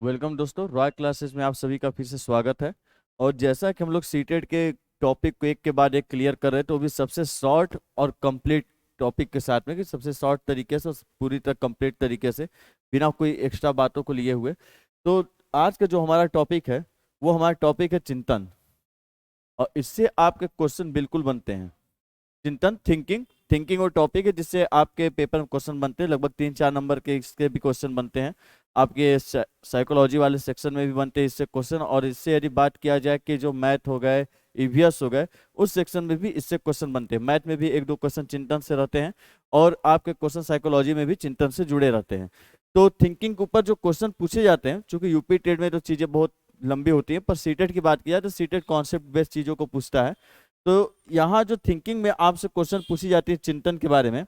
Welcome दोस्तों, Roy classes में आप सभी का फिर से स्वागत है। और जैसा कि हम लोग सीटेट के टॉपिक को एक के बाद एक क्लियर कर रहे हैं, तो अभी सबसे शॉर्ट और कंप्लीट टॉपिक के साथ में, कि सबसे शॉर्ट तरीके से और पूरी तरह कंप्लीट तरीके से, बिना कोई एक्स्ट्रा बातों को लिए हुए। तो आज का जो हमारा टॉपिक है, वो हमारा टॉपिक है चिंतन। और इससे आपके क्वेश्चन बिल्कुल बनते हैं। चिंतन, थिंकिंग थिंकिंग और टॉपिक है, जिससे आपके पेपर में क्वेश्चन बनते हैं। लगभग 3-4 नंबर के इसके भी क्वेश्चन बनते हैं। आपके साइकोलॉजी वाले सेक्शन में भी बनते हैं इससे क्वेश्चन। और इससे यदि बात किया जाए कि जो मैथ हो गए, ईवीएस हो गए, उस सेक्शन में भी इससे क्वेश्चन बनते हैं। मैथ में भी 1-2 क्वेश्चन चिंतन से रहते हैं, और आपके क्वेश्चन साइकोलॉजी में भी चिंतन से जुड़े रहते हैं। तो थिंकिंग के ऊपर जो क्वेश्चन पूछे जाते हैं, चूंकि यूपी टेट में तो चीजें बहुत लंबी होती है, पर सीटेट की बात किया तो सीटेट कॉन्सेप्ट बेस्ड चीजों को पूछता है। तो यहाँ जो थिंकिंग में आपसे क्वेश्चन पूछी जाती है चिंतन के बारे में,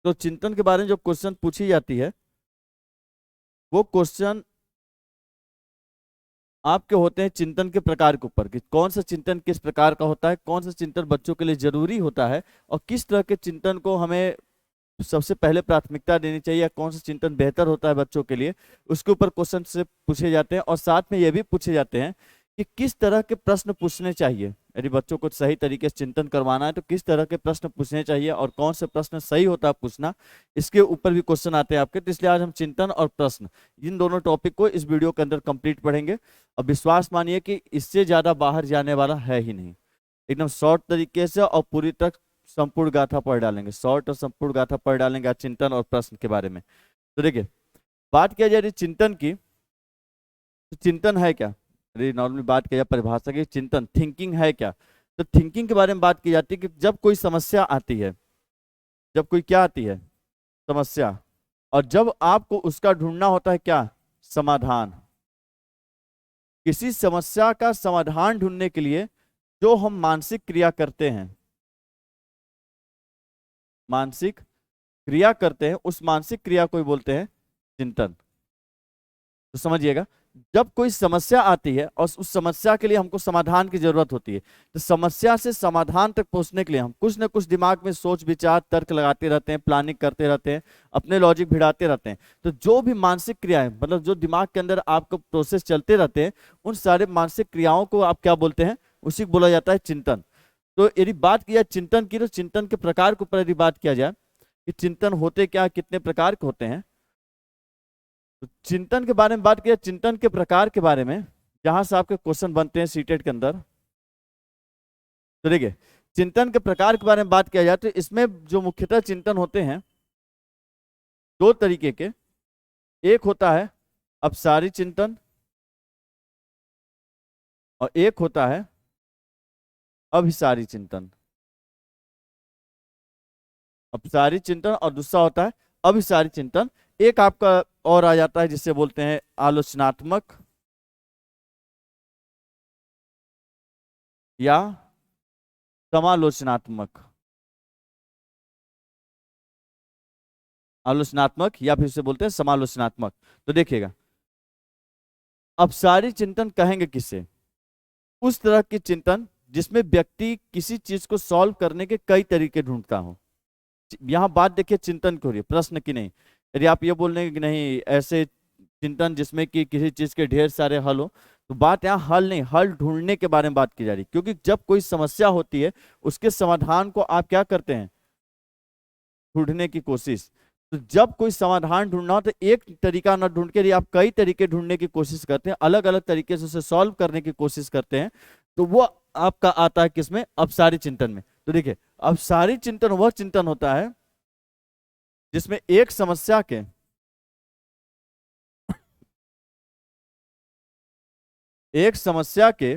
तो चिंतन के बारे में जो क्वेश्चन पूछी जाती है, वो क्वेश्चन आपके होते हैं चिंतन के प्रकार के ऊपर, कि कौन सा चिंतन किस प्रकार का होता है, कौन सा चिंतन बच्चों के लिए जरूरी होता है, और किस तरह के चिंतन को हमें सबसे पहले प्राथमिकता देनी चाहिए, या कौन सा चिंतन बेहतर होता है बच्चों के लिए। उसके ऊपर क्वेश्चन से पूछे जाते हैं। और साथ में ये भी पूछे जाते हैं कि किस तरह के प्रश्न पूछने चाहिए। यदि बच्चों को सही तरीके से चिंतन करवाना है, तो किस तरह के प्रश्न पूछने चाहिए और कौन से प्रश्न सही होता है पूछना, इसके ऊपर भी क्वेश्चन आते हैं आपके। तो इसलिए आज हम चिंतन और प्रश्न, इन दोनों टॉपिक को इस वीडियो के अंदर कंप्लीट पढ़ेंगे। अब विश्वास मानिए कि इससे ज्यादा बाहर जाने वाला है ही नहीं। एकदम शॉर्ट तरीके से और पूरी तक संपूर्ण गाथा पढ़ डालेंगे। शॉर्ट और संपूर्ण गाथा पढ़ डालेंगे आज चिंतन और प्रश्न के बारे में। तो देखिए, बात किया जाए चिंतन की, तो चिंतन है क्या। अरे नॉर्मली बात किया जाए परिभाषा की, चिंतन थिंकिंग है क्या। तो थिंकिंग के बारे में बात की जाती है कि जब कोई समस्या आती है, जब कोई क्या आती है, समस्या, और जब आपको उसका ढूंढना होता है क्या, समाधान। किसी समस्या का समाधान ढूंढने के लिए जो हम मानसिक क्रिया करते हैं, मानसिक क्रिया करते हैं, उस मानसिक क्रिया को ही बोलते हैं चिंतन। तो समझिएगा, जब कोई समस्या आती है और उस समस्या के लिए हमको समाधान की जरूरत होती है, तो समस्या से समाधान तक पहुंचने के लिए हम कुछ ना कुछ दिमाग में सोच विचार तर्क लगाते रहते हैं, प्लानिंग करते रहते हैं, अपने लॉजिक भिड़ाते रहते हैं। तो जो भी मानसिक क्रिया है, मतलब जो दिमाग के अंदर आपको प्रोसेस चलते रहते हैं, उन सारे मानसिक क्रियाओं को आप क्या बोलते हैं, उसी को बोला जाता है चिंतन। तो यदि बात किया चिंतन की, तो चिंतन के प्रकार के ऊपर यदि बात किया जाए कि चिंतन होते क्या, कितने प्रकार के होते हैं, तो चिंतन के बारे में बात किया, चिंतन के प्रकार के बारे में, जहां से आपके क्वेश्चन बनते हैं सीटेट के अंदर। तो देखिए, चिंतन के प्रकार के बारे में बात किया जाए, तो इसमें जो मुख्यतः चिंतन होते हैं, दो तरीके के। एक होता है अपसारी चिंतन, और एक होता है अभिसारी चिंतन। अपसारी चिंतन और दूसरा होता है अभिसारी चिंतन। एक आपका और आ जाता है जिसे बोलते हैं आलोचनात्मक या समालोचनात्मक। आलोचनात्मक या फिर उसे बोलते हैं समालोचनात्मक। तो देखिएगा, अपसारी चिंतन कहेंगे किसे, उस तरह की चिंतन जिसमें व्यक्ति किसी चीज को सॉल्व करने के कई तरीके ढूंढता हो। यहाँ बात देखिए चिंतन की हो रही है, प्रश्न की नहीं। यदि आप ये बोल रहे हैं कि नहीं ऐसे चिंतन जिसमें कि किसी चीज के ढेर सारे हल हो, तो बात यहाँ हल नहीं, हल ढूंढने के बारे में बात की जा रही है। क्योंकि जब कोई समस्या होती है, उसके समाधान को आप क्या करते हैं, ढूंढने की कोशिश। तो जब कोई समाधान ढूंढना हो, तो एक तरीका ना ढूंढ के यदि आप कई तरीके ढूंढने की कोशिश करते हैं, अलग अलग तरीके से उसे सॉल्व करने की कोशिश करते हैं, तो वो आपका आता है किसमें, अपसारी चिंतन में। तो देखिए, अपसारी चिंतन वह चिंतन होता है जिसमें एक समस्या के एक समस्या के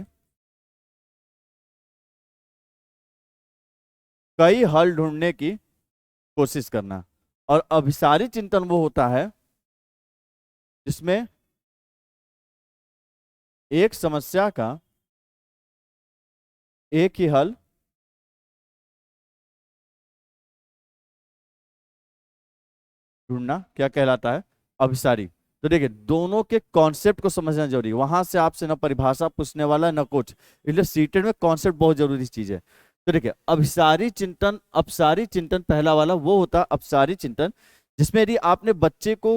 कई हल ढूंढने की कोशिश करना। और अभिसारी चिंतन वो होता है जिसमें एक समस्या का एक ही हल ढूंढना क्या कहलाता है, अभिसारी। तो देखिए, दोनों के कॉन्सेप्ट को समझना जरूरी है। वहां से आपसे ना परिभाषा पूछने वाला है, ना कुछ, इसलिए सीटेड में कॉन्सेप्ट बहुत जरूरी चीज है। तो देखिए, अभिसारी चिंतन, अपसारी चिंतन पहला वाला वो होता है अपसारी चिंतन, जिसमें यदि आपने बच्चे को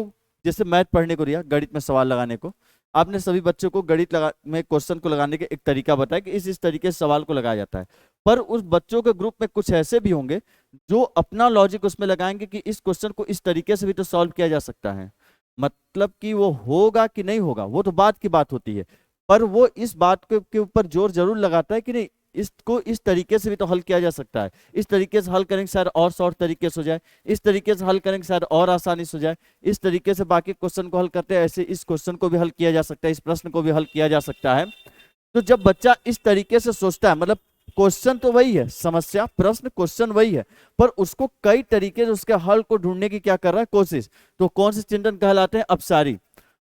जैसे मैथ पढ़ने को दिया, गणित में सवाल लगाने को, आपने सभी बच्चों को में क्वेश्चन को लगाने के एक तरीका बताया कि इस तरीके से सवाल को लगाया जाता है। पर उस बच्चों के ग्रुप में कुछ ऐसे भी होंगे जो अपना लॉजिक उसमें लगाएंगे कि इस क्वेश्चन को इस तरीके से भी तो सॉल्व किया जा सकता है। मतलब कि वो होगा कि नहीं होगा वो तो बात की बात होती है, पर वो इस बात के ऊपर जोर जरूर लगाता है कि नहीं, इसको इस तरीके से भी तो हल किया जा सकता है, इस तरीके से हल करेंगे शायद और शॉर्ट तरीके से हो जाए, इस तरीके से हल करेंगे शायद और आसानी से हो जाए, इस तरीके से बाकी क्वेश्चन को हल करते हैं, ऐसे इस क्वेश्चन को भी हल किया जा सकता है, इस प्रश्न को भी हल किया जा सकता है। तो जब बच्चा इस तरीके से सोचता है, मतलब क्वेश्चन तो वही है, समस्या प्रश्न क्वेश्चन वही है, पर उसको कई तरीके से उसके हल को ढूंढने की क्या कर रहा है, कोशिश, तो कौन से चिंतन कहलाते हैं, अपसारी।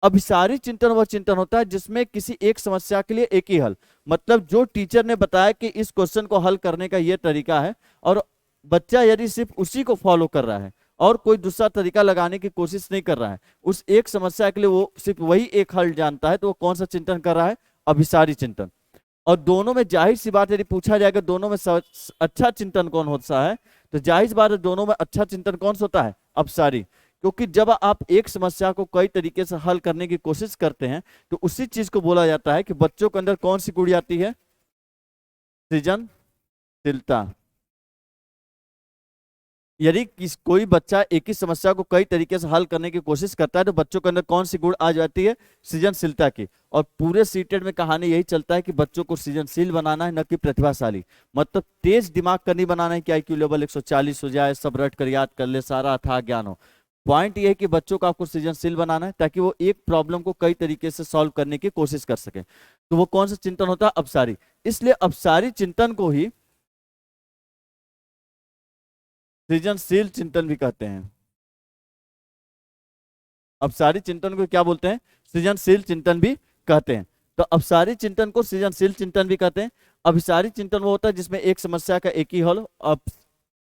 अभिसारी चिंतन वह चिंतन होता है जिसमें किसी एक समस्या के लिए एक ही हल, मतलब जो टीचर ने बताया कि इस क्वेश्चन को हल करने का यह तरीका है, और बच्चा यदि सिर्फ उसी को फॉलो कर रहा है और कोई दूसरा तरीका लगाने की कोशिश नहीं कर रहा है, उस एक समस्या के लिए वो सिर्फ वही एक हल जानता है, तो वो कौन सा चिंतन कर रहा है, अभिसारी चिंतन। और दोनों में जाहिर सी बात यदि पूछा जाएगा दोनों में अच्छा चिंतन कौन होता है, तो जाहिर सी बात है दोनों में अच्छा चिंतन कौन सा होता है, अपसारी। क्योंकि जब आप एक समस्या को कई तरीके से हल करने की कोशिश करते हैं तो उसी चीज को बोला जाता है कि बच्चों के अंदर कौन सी गुण आती है, सृजनशीलता। यदि कोई बच्चा एक ही समस्या को कई तरीके से हल करने की कोशिश करता है तो बच्चों के अंदर कौन सी गुण आ जाती है, सृजनशीलता की। और पूरे सीटेड में कहानी यही चलता है कि बच्चों को सृजनशील बनाना है, न कि प्रतिभाशाली। मतलब तेज दिमाग का नहीं बनाना है कि IQ लेवल 140 हो जाए, सब रट कर याद कर ले, सारा अथाह ज्ञान हो। पॉइंट ये है कि बच्चों को आपको सृजनशील बनाना है ताकि वो एक प्रॉब्लम को कई तरीके से सॉल्व करने की कोशिश कर सके। तो वो कौन सा चिंतन होता है, अपसारी। इसलिए अपसारी चिंतन को ही सृजनशील चिंतन भी कहते हैं। अपसारी चिंतन को क्या बोलते हैं, सृजनशील चिंतन भी कहते हैं। तो अपसारी चिंतन को सृजनशील चिंतन भी कहते हैं। अभिसारी चिंतन वो होता है जिसमें एक समस्या का एक ही हल हो।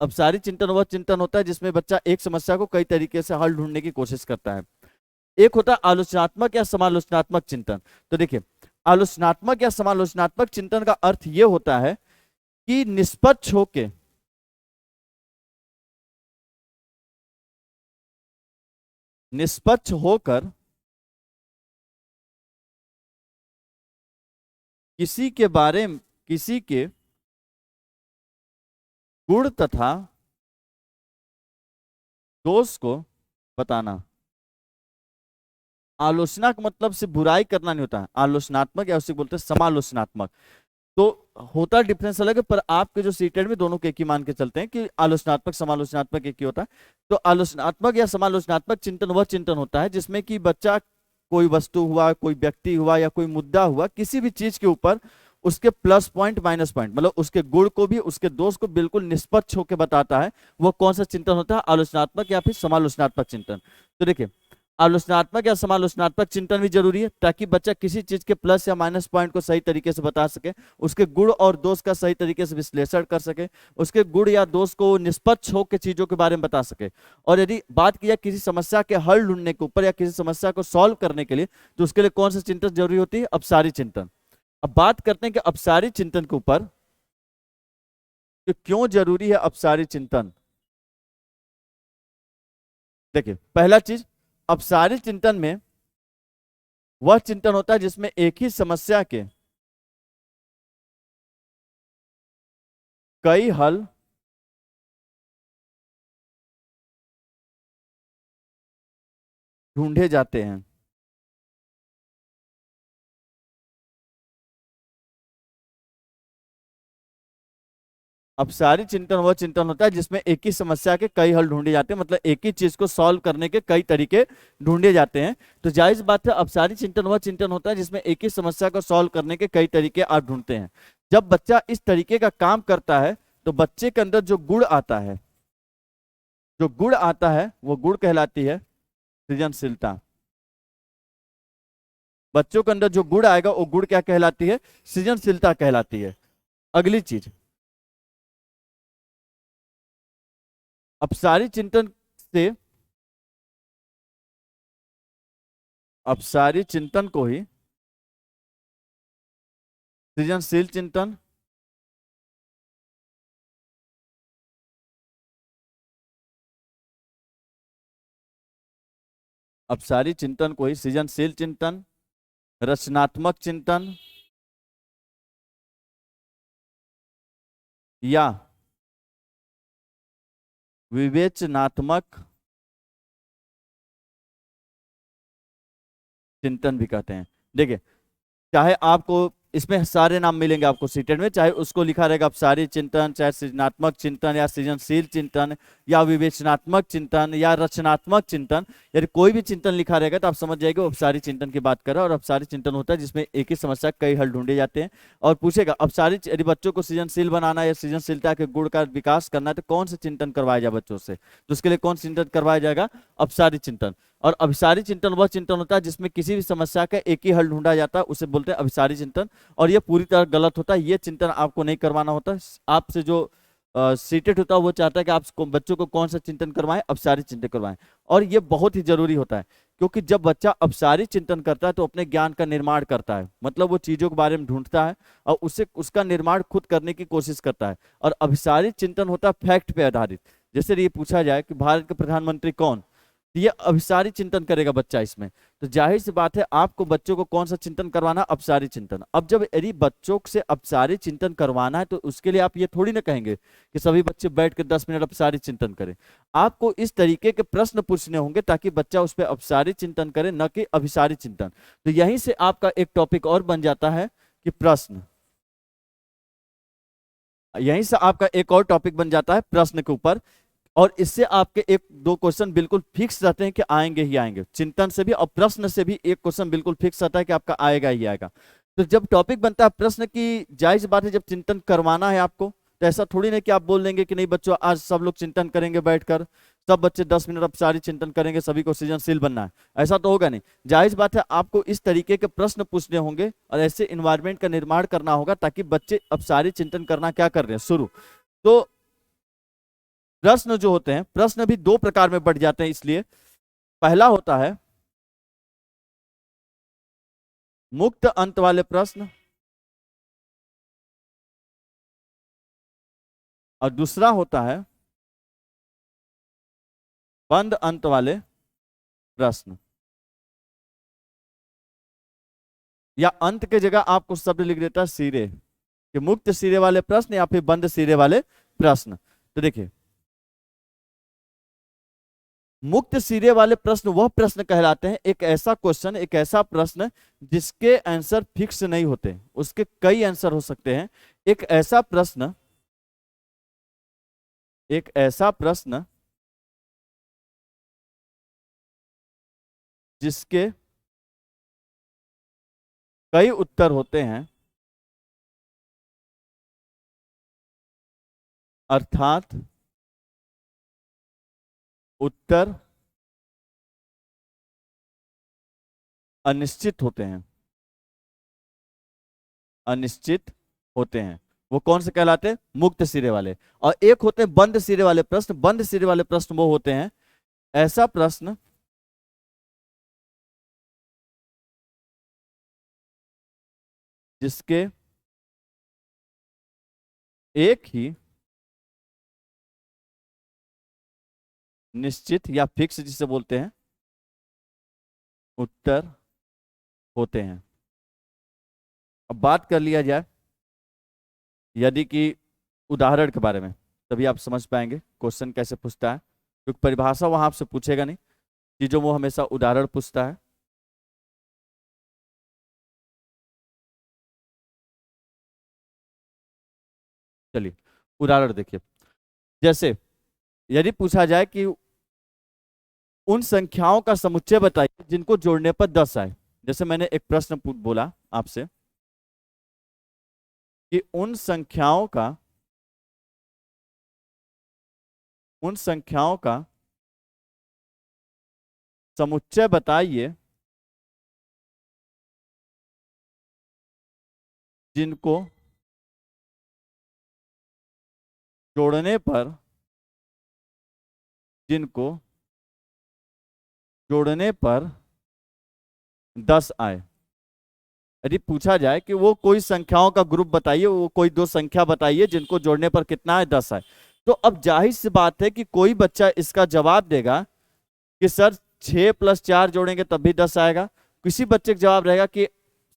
अपसारी चिंतन वह चिंतन होता है जिसमें बच्चा एक समस्या को कई तरीके से हल ढूंढने की कोशिश करता है। एक होता है आलोचनात्मक या समालोचनात्मक चिंतन। तो देखिए, आलोचनात्मक या समालोचनात्मक चिंतन का अर्थ यह होता है कि निष्पक्ष होकर किसी के बारे में, किसी के गुण तथा दोष को बताना। आलोचना का मतलब सिर्फ बुराई करना नहीं होता है, आलोचनात्मक या उसे बोलते हैं समालोचनात्मक। तो होता डिफरेंस अलग है, पर आपके जो सीटेड में दोनों के एक ही मान के चलते हैं कि आलोचनात्मक समालोचनात्मक एक ही होता है। तो आलोचनात्मक या समालोचनात्मक चिंतन वह चिंतन होता है जिसमें कि बच्चा कोई वस्तु हुआ, कोई व्यक्ति हुआ या कोई मुद्दा हुआ, किसी भी चीज के ऊपर उसके प्लस पॉइंट माइनस पॉइंट, मतलब उसके गुण को भी उसके दोष को बिल्कुल निष्पक्ष होकर बताता है। वो कौन सा चिंतन होता है, आलोचनात्मक या फिर समालोचनात्मक चिंतन। तो देखिए, आलोचनात्मक या समालोचनात्मक चिंतन भी जरूरी है ताकि बच्चा किसी चीज के प्लस या माइनस पॉइंट को सही तरीके से बता सके, उसके गुण और दोष का सही तरीके से विश्लेषण कर सके, उसके गुण या दोष को निष्पक्ष होकर चीजों के बारे में बता सके। और यदि बात की जाए किसी समस्या के हल ढूंढने के ऊपर या किसी समस्या को सॉल्व करने के लिए, तो उसके लिए कौन सा चिंतन जरूरी होती है, अपसारी चिंतन। अब बात करते हैं कि अपसारी चिंतन के ऊपर कि क्यों जरूरी है अपसारी चिंतन। देखिए, पहला चीज, अपसारी चिंतन में वह चिंतन होता है जिसमें एक ही समस्या के कई हल ढूंढे जाते हैं। अपसारी चिंतन वह चिंतन होता है जिसमें एक ही समस्या के कई हल ढूंढे जाते हैं, मतलब एक ही चीज को सॉल्व करने के कई तरीके ढूंढे जाते हैं। तो जायज बात है, अपसारी चिंतन वह चिंतन होता है जिसमें एक ही समस्या को सॉल्व करने के कई तरीके आप ढूंढते हैं। जब बच्चा इस तरीके का काम करता है तो बच्चे के अंदर जो गुण आता है, जो गुण आता है वो गुण कहलाती है सृजनशीलता। बच्चों के अंदर जो गुण आएगा वो गुण क्या कहलाती है, सृजनशीलता कहलाती है। अगली चीज, अपसारी चिंतन से, अपसारी चिंतन को ही सृजनशील चिंतन अपसारी चिंतन को ही सृजनशील चिंतन, रचनात्मक चिंतन या विवेचनात्मक चिंतन भी कहते हैं। देखिए, चाहे आपको इसमें सारे नाम मिलेंगे आपको सीटेड में, चाहे उसको लिखा रहेगा अपसारी चिंतन, चाहे सृजनात्मक चिंतन या सृजनशील चिंतन या विवेचनात्मक चिंतन या रचनात्मक चिंतन, यदि कोई भी चिंतन लिखा रहेगा तो आप समझ जाएंगे वो अपसारी चिंतन की बात कर रहा है। और अपसारी चिंतन होता है जिसमें एक ही समस्या कई हल ढूंढे जाते हैं। और पूछेगा अपसारी, यदि बच्चों को सृजनशील बनाना है या सृजनशीलता के गुण का विकास करना है तो कौन से चिंतन करवाया जाए बच्चों से, तो उसके लिए कौन चिंतन करवाया जाएगा, अपसारी चिंतन। और अभिसारी चिंतन वह चिंतन होता है जिसमें किसी भी समस्या का एक ही हल ढूंढा जाता है, उसे बोलते हैं अभिसारी चिंतन। और ये पूरी तरह गलत होता है, ये चिंतन आपको नहीं करवाना होता। आपसे जो सीटेड होता है वो चाहता है कि आप बच्चों को कौन सा चिंतन करवाएं, अपसारी चिंतन करवाएं। और ये बहुत ही जरूरी होता है, क्योंकि जब बच्चा अपसारी चिंतन करता है तो अपने ज्ञान का निर्माण करता है, मतलब वो चीजों के बारे में ढूंढता है और उसे उसका निर्माण खुद करने की कोशिश करता है। और अभिसारी चिंतन होता है फैक्ट पे आधारित। जैसे ये पूछा जाए कि भारत के प्रधानमंत्री कौन, ये अभिसारी चिंतन करेगा बच्चा इसमें, तो जाहिर सी बात है आपको बच्चों को कौन सा चिंतन करवाना, अपसारी चिंतन। अब जब यदि बच्चों से अपसारी चिंतन करवाना है तो उसके लिए आप ये थोड़ी ना कहेंगे कि सभी बच्चे बैठ के 10 मिनट अपसारी चिंतन करें। आपको इस तरीके के प्रश्न पूछने होंगे ताकि बच्चा उस पर अपसारी चिंतन करे, न कि अभिसारी चिंतन। तो यहीं से आपका एक टॉपिक और बन जाता है कि प्रश्न, यहीं से आपका एक और टॉपिक बन जाता है प्रश्न के ऊपर। और इससे आपके एक दो क्वेश्चन बिल्कुल फिक्स रहते हैं कि आएंगे ही आएंगे, चिंतन से भी और प्रश्न से भी एक क्वेश्चन बिल्कुल फिक्स रहता है कि आपका आएगा ही आएगा। तो जब टॉपिक बनता है प्रश्न की, जायज बात है जब चिंतन करवाना है आपको, तो ऐसा थोड़ी ना कि आप बोल देंगे कि नहीं बच्चों आज सब लोग चिंतन करेंगे बैठकर, सब बच्चे 10 मिनट अपसारी चिंतन करेंगे, सभी को सृजनशील बनना है, ऐसा तो होगा नहीं। जायज बात है आपको इस तरीके के प्रश्न पूछने होंगे और ऐसे इन्वायरमेंट का निर्माण करना होगा ताकि बच्चे अपसारी चिंतन करना क्या कर रहे हैं शुरू। तो प्रश्न जो होते हैं, प्रश्न भी दो प्रकार में बढ़ जाते हैं। इसलिए पहला होता है मुक्त अंत वाले प्रश्न और दूसरा होता है बंद अंत वाले प्रश्न। या अंत के जगह आपको शब्द लिख देता है सिरे, कि मुक्त सिरे वाले प्रश्न या फिर बंद सिरे वाले प्रश्न। तो देखिए, मुक्त सिरे वाले प्रश्न वह प्रश्न कहलाते हैं, एक ऐसा क्वेश्चन, एक ऐसा प्रश्न जिसके आंसर फिक्स नहीं होते, उसके कई आंसर हो सकते हैं। एक ऐसा प्रश्न, एक ऐसा प्रश्न जिसके कई उत्तर होते हैं, अर्थात उत्तर अनिश्चित होते हैं, अनिश्चित होते हैं, वो कौन से कहलाते हैं, मुक्त सिरे वाले। और एक होते हैं बंद सिरे वाले प्रश्न। बंद सिरे वाले प्रश्न वो होते हैं ऐसा प्रश्न जिसके एक ही निश्चित या फिक्स जिसे बोलते हैं उत्तर होते हैं। अब बात कर लिया जाए यदि कि उदाहरण के बारे में, तभी आप समझ पाएंगे क्वेश्चन कैसे पूछता है, क्योंकि परिभाषा वहां आपसे पूछेगा नहीं, चीजों वो हमेशा उदाहरण पूछता है। चलिए उदाहरण देखिए, जैसे यदि पूछा जाए कि उन संख्याओं का समुच्चय बताइए जिनको जोड़ने पर 10 आए। जैसे मैंने एक प्रश्न बोला आपसे कि उन संख्याओं का समुच्चय बताइए जिनको जोड़ने पर, जिनको जोड़ने पर 10 आए। यदि पूछा जाए कि वो कोई संख्याओं का ग्रुप बताइए, वो कोई दो संख्या बताइए जिनको जोड़ने पर कितना है, 10 आए। तो अब जाहिर सी बात है कि कोई बच्चा इसका जवाब देगा कि सर 6 + 4 जोड़ेंगे तब भी 10 आएगा। किसी बच्चे का जवाब रहेगा कि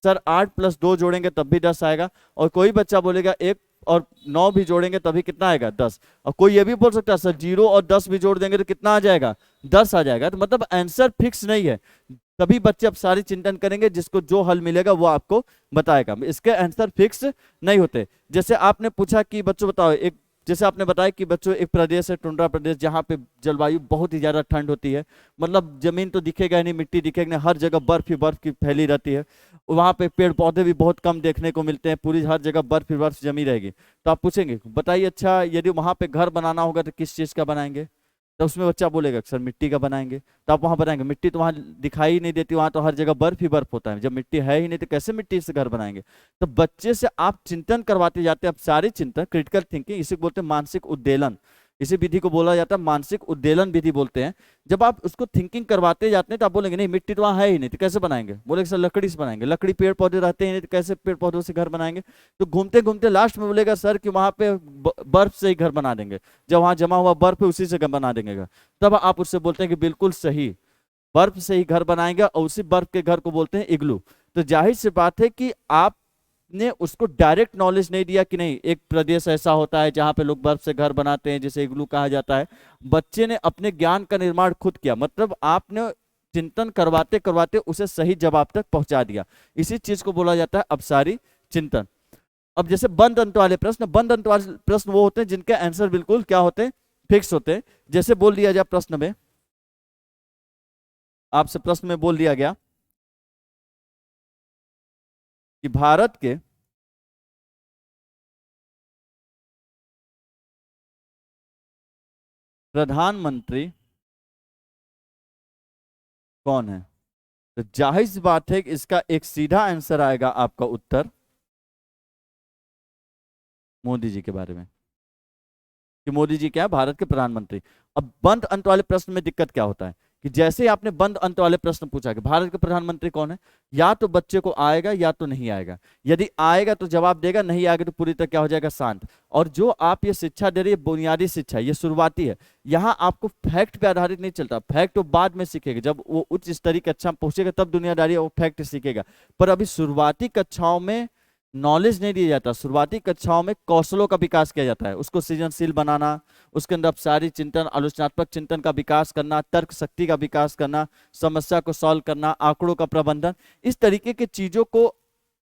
सर 8 + 2 जोड़ेंगे तब भी 10 आएगा। और कोई बच्चा बोलेगा 1 और 9 भी जोड़ेंगे तभी कितना आएगा, 10। और कोई ये भी बोल सकता है सर 0 और 10 भी जोड़ देंगे तो कितना आ जाएगा, 10 आ जाएगा। तो मतलब आंसर फिक्स नहीं है। तभी बच्चे अब सारी चिंतन करेंगे, जिसको जो हल मिलेगा वो आपको बताएगा। इसके आंसर फिक्स नहीं होते। जैसे आपने पूछा कि बच्चों बताओ, एक जैसे आपने बताया कि बच्चों एक प्रदेश है टुंड्रा प्रदेश, जहाँ पे जलवायु बहुत ही ज्यादा ठंड होती है, मतलब जमीन तो दिखेगा नहीं, मिट्टी दिखेगा नहीं, हर जगह बर्फ ही बर्फ की फैली रहती है। वहाँ पे पेड़ पौधे भी बहुत कम देखने को मिलते हैं, पूरी हर जगह बर्फ ही बर्फ जमी रहेगी। तो आप पूछेंगे बताइए अच्छा यदि वहाँ पे घर बनाना होगा तो किस चीज का बनाएंगे, तो उसमें बच्चा बोलेगा सर मिट्टी का बनाएंगे। तो आप वहां बनाएंगे, मिट्टी तो वहां दिखाई ही नहीं देती, वहां तो हर जगह बर्फ ही बर्फ होता है। जब मिट्टी है ही नहीं तो कैसे मिट्टी से घर बनाएंगे। तो बच्चे से आप चिंतन करवाते जाते हैं, अब सारी चिंतन क्रिटिकल थिंकिंग, इसे बोलते हैं मानसिक उद्वेलन। इसी विधि को बोला जाता है मानसिक उद्वेलन विधि बोलते हैं। जब आप उसको थिंकिंग करवाते जाते हैं तो आप बोलेंगे नहीं मिट्टी तो वहां है ही नहीं तो कैसे बनाएंगे, बोलेंगे सर लकड़ी से बनाएंगे, लकड़ी पेड़ पौधे रहते ही नहीं तो कैसे पेड़ पौधों से घर बनाएंगे। तो घूमते घूमते लास्ट में बोलेगा सर कि वहां पे बर्फ से ही घर बना देंगे, जब वहां जमा हुआ बर्फ है उसी से घर बना देंगे। तब आप उससे बोलते हैं कि बिल्कुल सही, बर्फ से ही घर बनाएंगे, और उसी बर्फ के घर को बोलते हैं इग्लू। तो जाहिर सी बात है कि आपने उसको डायरेक्ट नॉलेज नहीं दिया कि नहीं एक प्रदेश ऐसा होता है जहां पे लोग बर्फ से घर बनाते हैं जिसे इग्लू कहा जाता है। बच्चे ने अपने ज्ञान का निर्माण खुद किया, मतलब आपने चिंतन करवाते करवाते उसे सही जवाब तक पहुंचा दिया। इसी चीज को बोला जाता है अपसारी चिंतन। अब जैसे बंद अंत वाले प्रश्न, बंद अंत वाले प्रश्न वो होते हैं जिनके आंसर बिल्कुल क्या होते हैं, फिक्स होते हैं। जैसे बोल दिया जाए प्रश्न में, आपसे प्रश्न में बोल दिया गया कि भारत के प्रधानमंत्री कौन है, तो जाहिर सी बात है कि इसका एक सीधा आंसर आएगा आपका उत्तर मोदी जी के बारे में, कि मोदी जी क्या है, भारत के प्रधानमंत्री। अब बंद अंत वाले प्रश्न में दिक्कत क्या होता है कि जैसे ही आपने बंद अंत वाले प्रश्न पूछा कि भारत के प्रधानमंत्री कौन है, या तो बच्चे को आएगा या तो नहीं आएगा। यदि आएगा तो जवाब देगा, नहीं आएगा तो पूरी तरह क्या हो जाएगा, शांत। और जो आप ये शिक्षा दे रही है बुनियादी शिक्षा, ये शुरुआती है, यहाँ आपको फैक्ट पे आधारित नहीं चलता। फैक्ट वो बाद में सीखेगा, जब वो उच्च स्तरीय कक्षा में पहुंचेगा तब दुनियादारी वो फैक्ट सीखेगा। पर अभी शुरुआती कक्षाओं में नॉलेज नहीं दिया जाता, शुरुआती कक्षाओं में कौशलों का विकास किया जाता है, उसको सृजनशील बनाना, उसके अंदर सारी चिंतन, आलोचनात्मक चिंतन का विकास करना, तर्क शक्ति का विकास करना, समस्या को सॉल्व करना, आंकड़ों का प्रबंधन, इस तरीके की चीजों को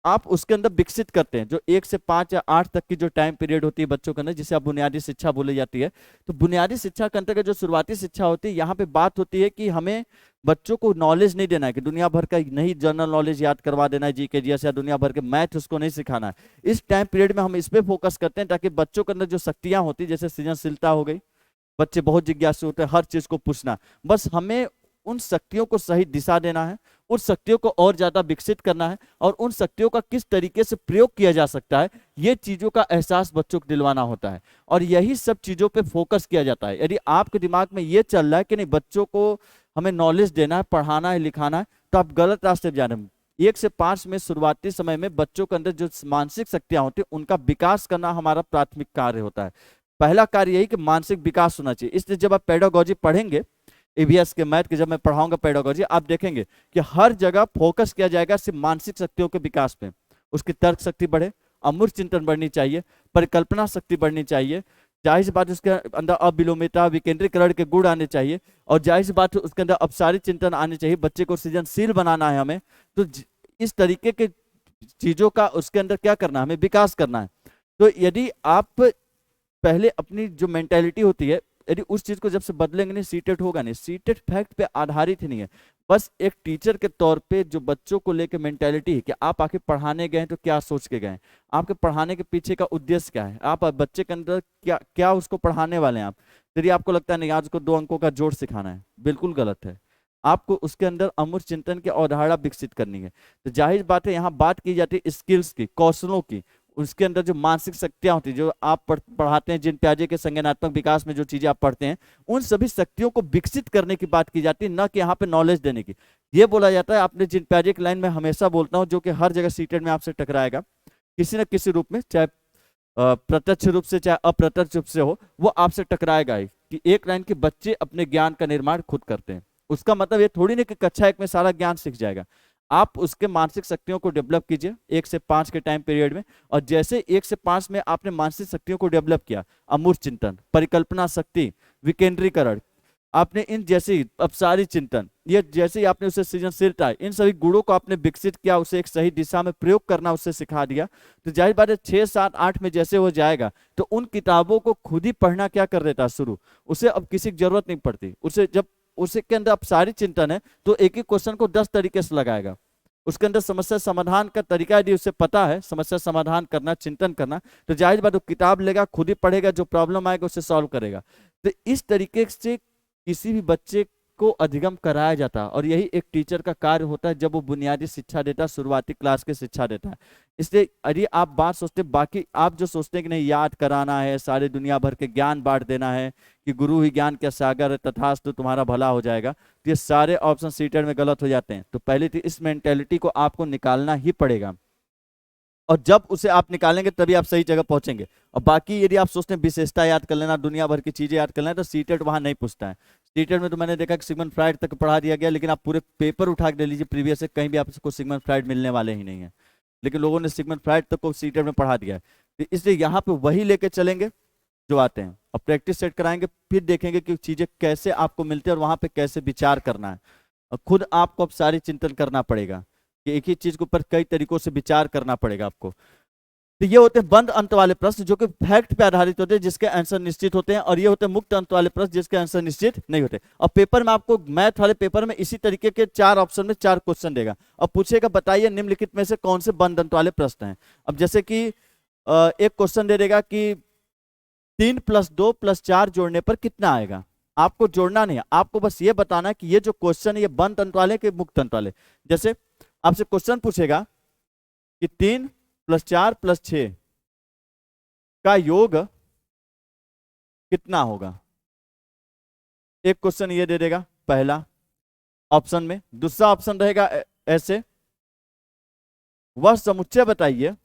आप उसके अंदर विकसित करते हैं। जो 1 से 5 या 8 तक की जो टाइम पीरियड होती है बच्चों के अंदर, जिसे आप बुनियादी शिक्षा बोली जाती है। तो बुनियादी शिक्षा के अंतर्गत जो शुरुआती शिक्षा होती है, यहाँ पे बात होती है कि हमें बच्चों को नॉलेज नहीं देना है कि दुनिया भर का नहीं जनरल नॉलेज याद करवा देना है जीके जीएस या दुनिया भर के मैथ उसको नहीं सिखाना है। इस टाइम पीरियड में हम इस पे फोकस करते हैं ताकि बच्चों के अंदर जो शक्तियां होती है, जैसे सृजनशीलता हो गई, बच्चे बहुत जिज्ञासु होते हैं हर चीज को पूछना, बस हमें उन शक्तियों को सही दिशा देना है, उन शक्तियों को और ज्यादा विकसित करना है, और उन शक्तियों का किस तरीके से प्रयोग किया जा सकता है, ये चीजों का एहसास बच्चों को दिलवाना होता है। और यही सब चीजों पे फोकस किया जाता है। यदि आपके दिमाग में ये चल रहा है कि नहीं बच्चों को हमें नॉलेज देना है, पढ़ाना है, लिखाना है, तो आप गलत रास्ते पे जा रहे हैं। 1 से 5 में शुरुआती समय में बच्चों के अंदर जो मानसिक शक्तियां होती है उनका विकास करना हमारा प्राथमिक कार्य होता है। पहला कार्य यही कि मानसिक विकास होना चाहिए। इसलिए जब आप पेडागोजी पढ़ेंगे, ईवीएस के मैथ के जब मैं पढ़ाऊंगा पेडागोजी, आप देखेंगे कि हर जगह फोकस किया जाएगा सिर्फ मानसिक शक्तियों के विकास पे। उसकी तर्क शक्ति बढ़े, अमूर्त चिंतन बढ़नी चाहिए, परिकल्पना शक्ति बढ़नी चाहिए, जाहिर सी बात उसके अंदर अविलोमिता विकेंद्रीकरण के गुण आने चाहिए, और जाहिर सी बात उसके अंदर अपसारी चिंतन आने चाहिए। बच्चे को सृजनशील बनाना है हमें, तो इस तरीके के चीजों का उसके अंदर क्या करना है, हमें विकास करना है। तो यदि आप पहले अपनी जो मेंटेलिटी होती है, यदि उस चीज को जब से बदलेंगे नहीं, सीटेट होगा नहीं। सीटेट फैक्ट पे आधारित ही नहीं है, बस एक टीचर के तौर पे जो बच्चों को लेके मेंटेलिटी है कि आप आके पढ़ाने गए हैं तो क्या सोच के गए, आपके पढ़ाने के पीछे का उद्देश्य क्या है, आप बच्चे के अंदर क्या क्या उसको पढ़ाने वाले हैं आप। यदि आपको लगता है नहीं आज उसको 2 अंकों का जोड़ सिखाना है, बिल्कुल गलत है। आपको उसके अंदर अमूर्त चिंतन की अवधारणा विकसित करनी है। तो जाहिर बात है यहाँ बात की जाती है स्किल्स की, कौशलों की, उसके अंदर जो मानसिक शक्तियां होती है, जो आप पढ़ाते हैं, जिन प्याजे के संज्ञानात्मक विकास में जो चीजें आप पढ़ते हैं, उन सभी शक्तियों को विकसित करने की बात की जाती है, न कि यहाँ पे नॉलेज देने की। ये बोला जाता है, आपने जिन प्याजे की लाइन में हमेशा बोलता हूँ, जो कि हर जगह सीटेड में आपसे टकराएगा किसी न किसी रूप में, चाहे प्रत्यक्ष रूप से चाहे अप्रत्यक्ष रूप से हो, वो आपसे टकराएगा ही, कि एक लाइन के बच्चे अपने ज्ञान का निर्माण खुद करते हैं। उसका मतलब ये थोड़ी नहीं कि कक्षा 1 में सारा ज्ञान सीख जाएगा। आप उसके मानसिक शक्तियों को डेवलप कीजिए 1 से 5 के टाइम पीरियड में, और जैसे 1 से 5 में आपने मानसिक शक्तियों को डेवलप किया, अमूर्त चिंतन, परिकल्पना शक्ति, विकेंद्रीकरण, आपने इन जैसी अपसारी चिंतन, ये जैसे ही आपने उसे सृजनशीलता, इन सभी गुणों को आपने विकसित किया, उसे एक सही दिशा में प्रयोग करना उसे सिखा दिया, तो जाहिर बात है 6, 7, 8 में जैसे वो जाएगा तो उन किताबों को खुद ही पढ़ना क्या कर देता है शुरू, उसे अब किसी की जरूरत नहीं पड़ती। उसे जब उसे के अंदर अपसारी चिंतन है तो एक ही क्वेश्चन को 10 तरीके से लगाएगा। उसके अंदर समस्या समाधान का तरीका यदि उसे पता है, समस्या समाधान करना, चिंतन करना, तो जाहिर बात वो किताब लेगा, खुद ही पढ़ेगा, जो प्रॉब्लम आएगा उसे सॉल्व करेगा। तो इस तरीके से किसी भी बच्चे को अधिगम कराया जाता है, और यही एक टीचर का कार्य होता है जब वो बुनियादी शिक्षा देता है, शुरुआती क्लास की शिक्षा देता है। इसलिए यदि आप बात सोचते, बाकी आप जो सोचते हैं कि नहीं याद कराना है, सारे दुनिया भर के ज्ञान बांट देना है, कि गुरु ही ज्ञान का सागर है, तथास्तु तुम्हारा भला हो जाएगा, तो ये सारे ऑप्शन सीटेड में गलत हो जाते हैं। तो पहले तो इस मेंटेलिटी को आपको निकालना ही पड़ेगा, और जब उसे आप निकालेंगे तभी आप सही जगह पहुंचेंगे। और बाकी यदि आप सोचते हैं विशेषता याद कर लेना, दुनिया भर की चीजें याद कर लेना, तो सीटेड वहां नहीं पूछता है। सीटेड में तो मैंने देखा कि सिगमंड फ्राइड तक पढ़ा दिया गया, लेकिन आप पूरे पेपर उठा के दे लीजिए प्रीवियस से, कहीं भी आपको सिगमंड फ्राइड मिलने वाले ही नहीं है, लेकिन लोगों ने सिगमंड फ्राइड तक को सीटेड में पढ़ा दिया है। तो इसलिए यहाँ पे वही लेके चलेंगे जो आते हैं, और प्रैक्टिस सेट कराएंगे, फिर देखेंगे कि चीजें कैसे आपको मिलती है और वहां पे कैसे विचार करना है। और खुद आपको अब सारी चिंतन करना पड़ेगा कि एक ही चीज के ऊपर कई तरीकों से विचार करना पड़ेगा आपको। तो ये होते हैं बंद अंत वाले प्रश्न जो कि फैक्ट पे आधारित होते हैं, जिसके आंसर निश्चित होते हैं, और ये होते हैं मुक्त अंत वाले प्रश्न जिसके आंसर निश्चित नहीं होते। और पेपर में आपको, मैथ वाले पेपर में इसी तरीके के 4 ऑप्शन में 4 क्वेश्चन देगा, और पूछेगा बताइए निम्नलिखित में से कौन से बंद अंत वाले प्रश्न हैं। अब जैसे कि एक क्वेश्चन दे देगा कि 3 + 2 + 4 जोड़ने पर कितना आएगा। आपको जोड़ना नहीं है, आपको बस ये बताना है कि ये जो क्वेश्चन है ये बंद अंत वाले के मुक्त अंत वाले। जैसे आपसे क्वेश्चन पूछेगा कि 3 + 4 + 6 का योग कितना होगा। एक क्वेश्चन ये दे देगा पहला ऑप्शन में। दूसरा ऑप्शन रहेगा ऐसे, वह समुच्चय बताइए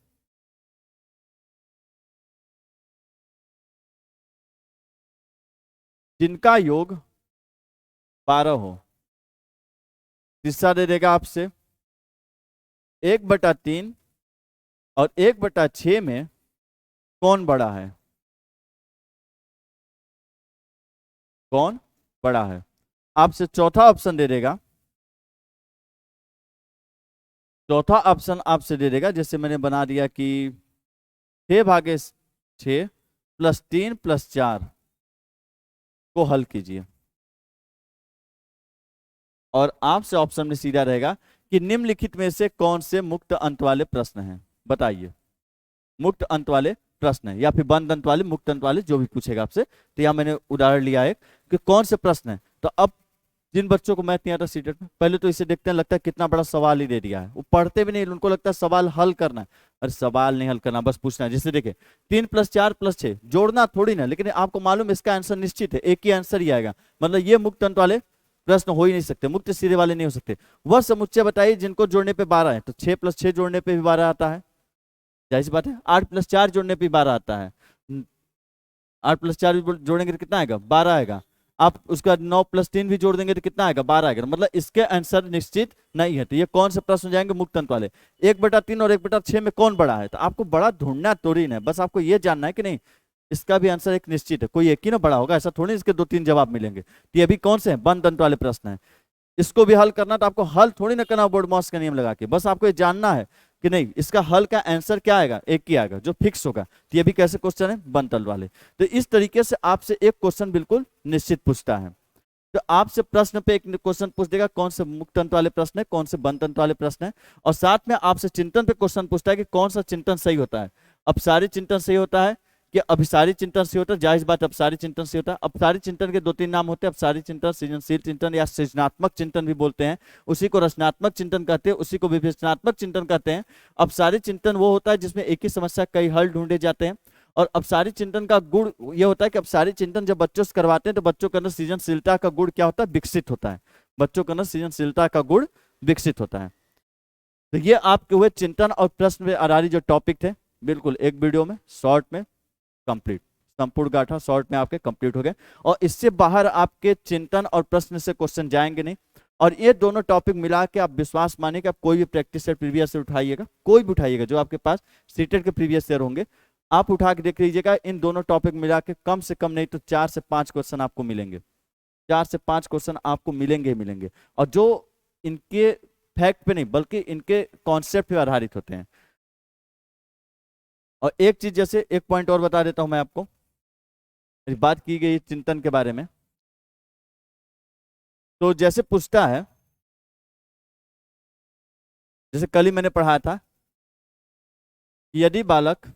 जिनका योग 12 हो। तीसरा दे देगा आपसे 1/3 और 1/6 में कौन बड़ा है, कौन बड़ा है। आपसे चौथा ऑप्शन दे देगा, चौथा ऑप्शन आपसे दे देगा, जैसे मैंने बना दिया कि 6/6 + 3 + 4 को हल कीजिए। और आपसे ऑप्शन में सीधा रहेगा कि निम्नलिखित में से कौन से मुक्त अंत वाले प्रश्न हैं, बताइए। मुक्त अंत वाले प्रश्न है या फिर बंद अंत वाले, मुक्त अंत वाले, जो भी पूछेगा आपसे। तो यहाँ मैंने उदाहरण लिया है कि कौन से प्रश्न है। तो अब जिन बच्चों को मैथ नहीं आता सीटेट में, पहले तो इसे देखते हैं, लगता है कितना बड़ा सवाल ही दे दिया है, वो पढ़ते भी नहीं, उनको लगता है सवाल हल करना है। अरे सवाल नहीं हल करना, बस पूछना है। जैसे देखे 3 + 4 + 6 जोड़ना थोड़ी ना, लेकिन आपको मालूम है इसका आंसर निश्चित है, एक ही आंसर ही आएगा, मतलब ये मुक्त अंत वाले प्रश्न हो ही नहीं सकते, मुक्त सीधे वाले नहीं हो सकते। वह समुच्चय बताइए जिनको जोड़ने पे 12 है। तो 6 + 6 जोड़ने पे भी 12 आता है, जाहिर सी बात है। 8 + 4 जोड़ने पे 12 आता है, 8 + 4 भी जोड़ेंगे तो कितना आएगा, 12 आएगा। आप उसका 9 + 3 भी जोड़ देंगे तो कितना आएगा, 12 आएगा। मतलब इसके आंसर निश्चित नहीं है। तो ये कौन से प्रश्न हो जाएंगे, मुक्त अंत वाले। 1/3 और 1/6 में कौन बड़ा है, तो आपको बड़ा ढूंढना थोड़ी ना है, बस आपको ये जानना है कि नहीं इसका भी आंसर एक निश्चित है, कोई एक ही ना बड़ा होगा, ऐसा थोड़ी इसके 2-3 जवाब मिलेंगे। तो ये भी कौन से हैं, बंद अंत वाले प्रश्न है। इसको भी हल करना, तो आपको हल थोड़ी ना करना बोर्ड मॉस का नियम लगा के, बस आपको ये जानना है कि नहीं इसका हल का आंसर क्या आएगा, एक ही आएगा जो फिक्स होगा। तो ये भी कैसे क्वेश्चन है, बंद अंत वाले। तो इस तरीके से आपसे एक क्वेश्चन बिल्कुल निश्चित पूछता है। तो आपसे प्रश्न पे एक क्वेश्चन पूछ देगा कौन से मुक्त अंत वाले प्रश्न है, कौन से बंद अंत वाले प्रश्न है, और साथ में आपसे चिंतन पे क्वेश्चन पूछता है कि कौन सा चिंतन सही होता है। अब सारी चिंतन सही होता है कि अभिसारी चिंतन से होता है, जायज बात अपसारी चिंतन से होता है। अपसारी चिंतन के 2-3 नाम होते हैं, अपसारी चिंतन, सृजनशील चिंतन या सृजनात्मक चिंतन भी बोलते हैं, उसी को रचनात्मक चिंतन कहते हैं, उसी को विवेचनात्मक चिंतन कहते हैं। अपसारी चिंतन वो होता है जिसमें एक ही समस्या कई हल ढूंढे जाते हैं। और अपसारी चिंतन का गुण ये होता है कि अपसारी चिंतन जब बच्चों से करवाते हैं तो बच्चों के अंदर सृजनशीलता का गुण क्या होता है, विकसित होता है, बच्चों के अंदर सृजनशीलता का गुण विकसित होता है। तो ये आपके हुए चिंतन और प्रश्न पे आधारित जो टॉपिक थे, बिल्कुल एक वीडियो में शॉर्ट में कंप्लीट। संपूर्ण गाथा शॉर्ट में आपके कंप्लीट हो गए, और इससे बाहर आपके चिंतन और प्रश्न से क्वेश्चन जाएंगे नहीं। और ये दोनों टॉपिक मिला के आप विश्वास मानिए कि आप कोई भी प्रैक्टिस सेट प्रीवियस से उठाइएगा, कोई भी उठाइएगा जो आपके पास सीटेट के प्रीवियस ईयर होंगे, आप उठा के देख लीजिएगा, इन दोनों टॉपिक मिला के कम से कम नहीं तो 4 से 5 क्वेश्चन आपको मिलेंगे, 4 से 5 क्वेश्चन आपको मिलेंगे ही मिलेंगे, और जो इनके फैक्ट पे नहीं बल्कि इनके कॉन्सेप्ट पे आधारित होते हैं। और एक चीज, जैसे एक पॉइंट और बता देता हूं मैं आपको, बात की गई चिंतन के बारे में, तो जैसे पूछता है, जैसे कल ही मैंने पढ़ाया था, यदि बालक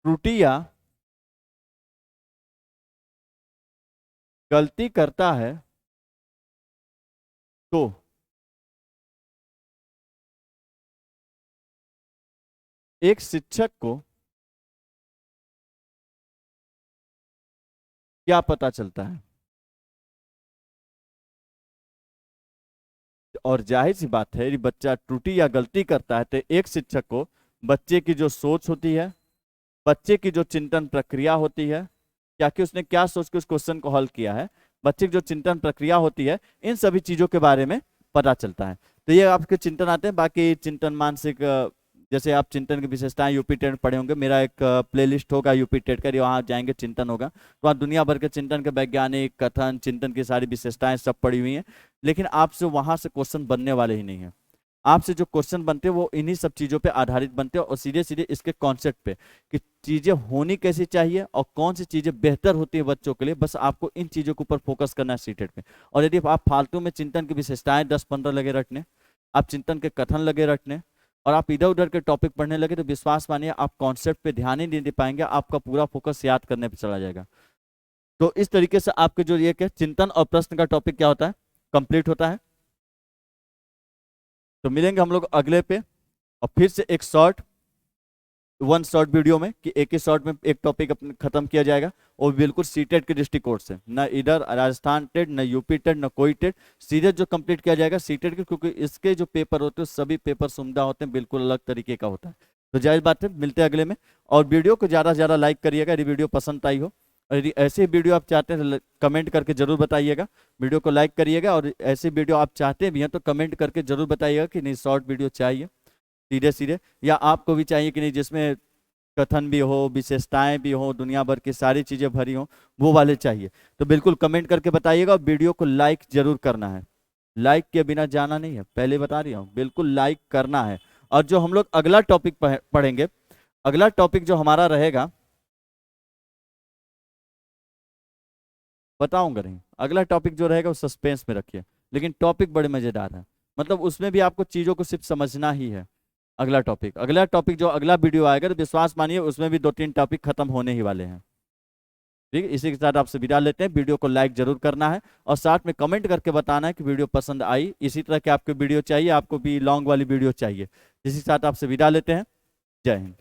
त्रुटि या गलती करता है तो एक शिक्षक को क्या पता चलता है। और जाहिर सी बात है, यदि बच्चा त्रुटि या गलती करता है तो एक शिक्षक को बच्चे की जो सोच होती है, बच्चे की जो चिंतन प्रक्रिया होती है, क्या कि उसने क्या सोच के उस क्वेश्चन को हल किया है, बच्चे की जो चिंतन प्रक्रिया होती है, इन सभी चीजों के बारे में पता चलता है। तो ये आपके चिंतन आते हैं। बाकी चिंतन मानसिक, जैसे आप चिंतन की विशेषताएं यूपी टेट पढ़े होंगे, मेरा एक प्लेलिस्ट होगा यूपी टेट का, वहाँ जाएंगे चिंतन होगा, तो वहाँ दुनिया भर के चिंतन के वैज्ञानिक कथन, चिंतन की सारी विशेषताएं सब पड़ी हुई हैं। लेकिन आपसे वहां से क्वेश्चन बनने वाले ही नहीं है। आपसे जो क्वेश्चन बनते हैं वो इन्हीं सब चीजों पे आधारित बनते हैं, और सीधे सीधे इसके कॉन्सेप्ट पे कि चीजें होनी कैसी चाहिए और कौन सी चीजें बेहतर होती है बच्चों के लिए, बस आपको इन चीजों के ऊपर फोकस करना है सीटेट पे। और यदि आप फालतू में चिंतन की विशेषताएं 10-15 लगे रटने, आप चिंतन के कथन लगे रटने, और आप इधर उधर के टॉपिक पढ़ने लगे, तो विश्वास मानिए आप कॉन्सेप्ट पे ध्यान ही नहीं दे पाएंगे, आपका पूरा फोकस याद करने पे चला जाएगा। तो इस तरीके से आपके जो ये क्या चिंतन और प्रश्न का टॉपिक क्या होता है, कंप्लीट होता है। तो मिलेंगे हम लोग अगले पे, और फिर से एक वन शॉर्ट वीडियो में, कि एक ही शॉर्ट में एक टॉपिक अपने खत्म किया जाएगा, और बिल्कुल सीटेट के दृष्टिकोण से, न इधर राजस्थान टेट, न यूपी टेट, न कोई टेट, सीधे जो कंप्लीट किया जाएगा सीटेट के, क्योंकि इसके जो पेपर होते हैं सभी पेपर सुमदा होते हैं, बिल्कुल अलग तरीके का होता है। तो जाहिर बात है, मिलते हैं अगले में। और वीडियो को ज़्यादा से ज़्यादा लाइक करिएगा यदि वीडियो पसंद आई हो, और यदि ऐसे वीडियो आप चाहते हैं तो कमेंट करके जरूर बताइएगा, वीडियो को लाइक करिएगा, और ऐसे वीडियो आप चाहते भी हैं तो कमेंट करके जरूर बताइएगा कि नहीं शॉर्ट वीडियो चाहिए सीधे सीधे, या आपको भी चाहिए कि नहीं जिसमें कथन भी हो, विशेषताएं भी हो, दुनिया भर की सारी चीजें भरी हो, वो वाले चाहिए। तो बिल्कुल कमेंट करके बताइएगा, और वीडियो को लाइक जरूर करना है, लाइक के बिना जाना नहीं है, पहले बता रही हूँ, बिल्कुल लाइक करना है। और जो हम लोग अगला टॉपिक पढ़ेंगे, अगला टॉपिक जो हमारा रहेगा, बताऊंगा नहीं, अगला टॉपिक जो रहेगा वो सस्पेंस में रखिए, लेकिन टॉपिक बड़े मजेदार है, मतलब उसमें भी आपको चीजों को सिर्फ समझना ही है। अगला टॉपिक जो अगला वीडियो आएगा, तो विश्वास मानिए उसमें भी 2-3 टॉपिक खत्म होने ही वाले हैं। ठीक है, इसी के साथ आपसे विदा लेते हैं। वीडियो को लाइक जरूर करना है, और साथ में कमेंट करके बताना है कि वीडियो पसंद आई, इसी तरह के आपको वीडियो चाहिए, आपको भी लॉन्ग वाली वीडियो चाहिए। इसी के साथ आपसे विदा लेते हैं। जय हिंद।